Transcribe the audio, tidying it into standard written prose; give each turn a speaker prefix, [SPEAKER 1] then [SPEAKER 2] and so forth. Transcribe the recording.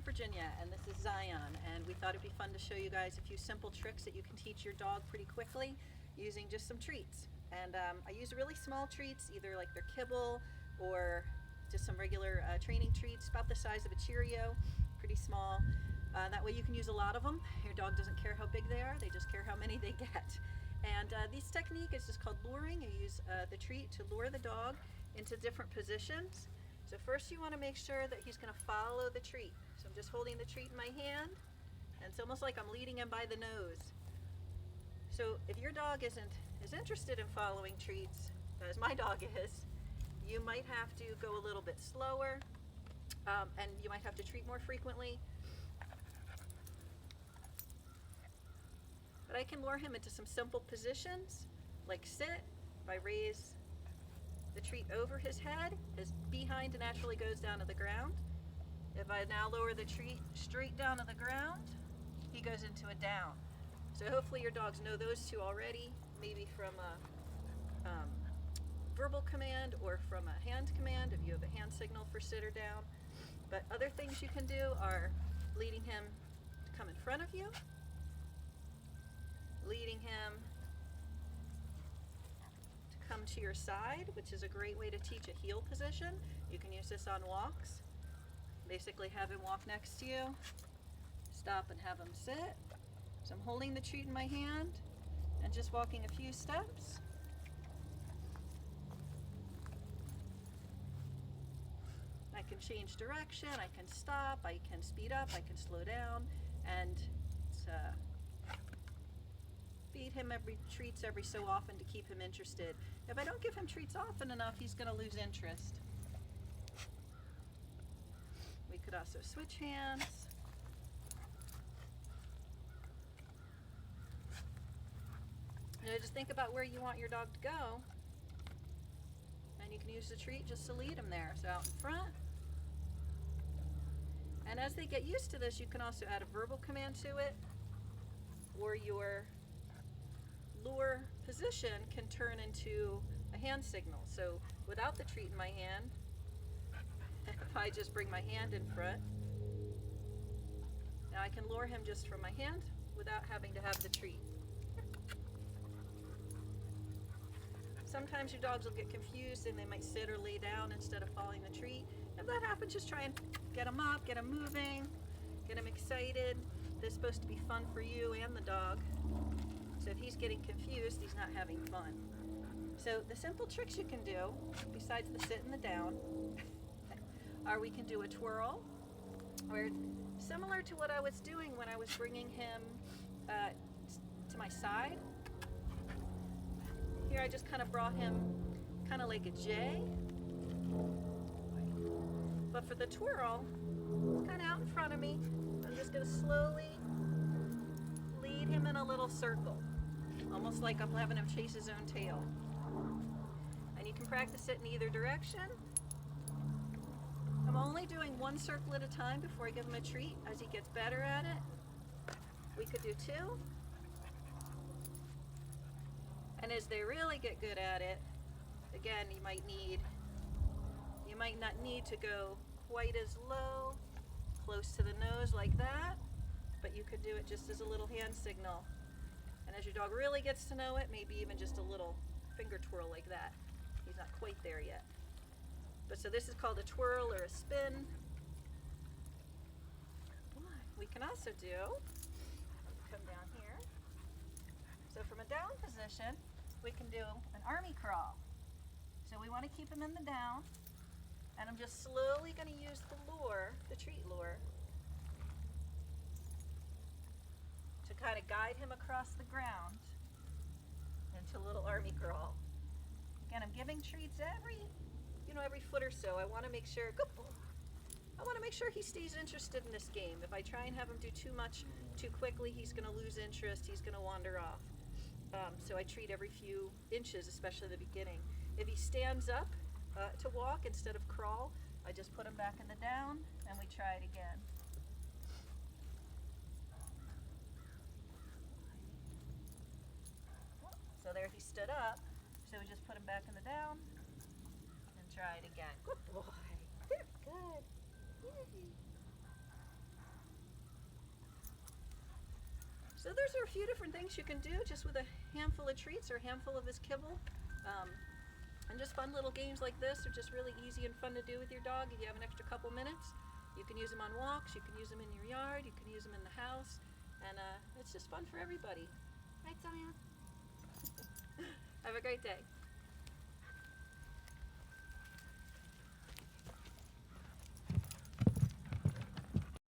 [SPEAKER 1] Virginia, and this is Zion, and we thought it'd be fun to show you guys a few simple tricks that you can teach your dog pretty quickly using just some treats. And I use really small treats, either like their kibble or just some regular training treats, about the size of a Cheerio, pretty small. That way you can use a lot of them. Your dog doesn't care how big they are, they just care how many they get. And this technique is just called luring. You use the treat to lure the dog into different positions. So first you want to make sure that he's going to follow the treat. So I'm just holding the treat in my hand, and it's almost like I'm leading him by the nose. So if your dog isn't as interested in following treats as my dog is, you might have to go a little bit slower, and you might have to treat more frequently. But I can lure him into some simple positions, like sit. If I raise the treat over his head, his behind naturally goes down to the ground. If I now lower the treat straight down to the ground, he goes into a down. So hopefully your dogs know those two already, maybe from a verbal command or from a hand command if you have a hand signal for sit or down. But other things you can do are leading him to come in front of you, leading him come to your side, which is a great way to teach a heel position. You can use this on walks. Basically have him walk next to you, stop and have him sit. So I'm holding the treat in my hand and just walking a few steps. I can change direction, I can stop, I can speed up, I can slow down, and feed him treats every so often to keep him interested. If I don't give him treats often enough, he's going to lose interest. We could also switch hands. Just think about where you want your dog to go, and you can use the treat just to lead him there. So out in front. And as they get used to this, you can also add a verbal command to it, or your lure position can turn into a hand signal. So without the treat in my hand, if I just bring my hand in front, now I can lure him just from my hand without having to have the treat. Sometimes your dogs will get confused and they might sit or lay down instead of following the treat. If that happens, just try and get them up, get them moving, get them excited. This is supposed to be fun for you and the dog. So if he's getting confused, he's not having fun. So the simple tricks you can do, besides the sit and the down, are we can do a twirl, where similar to what I was doing when I was bringing him to my side. Here I just kind of brought him kind of like a J. But for the twirl, it's kind of out in front of me. I'm just going to slowly lead him in a little circle, almost like I'm having him chase his own tail. And you can practice it in either direction. I'm only doing one circle at a time before I give him a treat. As he gets better at it, we could do two. And as they really get good at it, again, you might not need to go quite as low, close to the nose like that, but you could do it just as a little hand signal. And as your dog really gets to know it, maybe even just a little finger twirl like that. He's not quite there yet. But so this is called a twirl or a spin. We can also do, come down here. So from a down position, we can do an army crawl. So we want to keep him in the down, and I'm just slowly going to use the lure, the treat lure, to kind of guide him across the ground into a little army crawl. Again, I'm giving treats every foot or so. I want to make sure, he stays interested in this game. If I try and have him do too much too quickly, he's going to lose interest, he's going to wander off. So I treat every few inches, especially at the beginning. If he stands up to walk instead of crawl, I just put him back in the down and we try it again. So there he stood up, so we just put him back in the down and try it again. Good boy. Very good. Yay. So those are a few different things you can do just with a handful of treats or a handful of his kibble. And just fun little games like this are just really easy and fun to do with your dog. If you have an extra couple minutes, you can use them on walks, you can use them in your yard, you can use them in the house, and it's just fun for everybody. Right, Zion? Have a great day.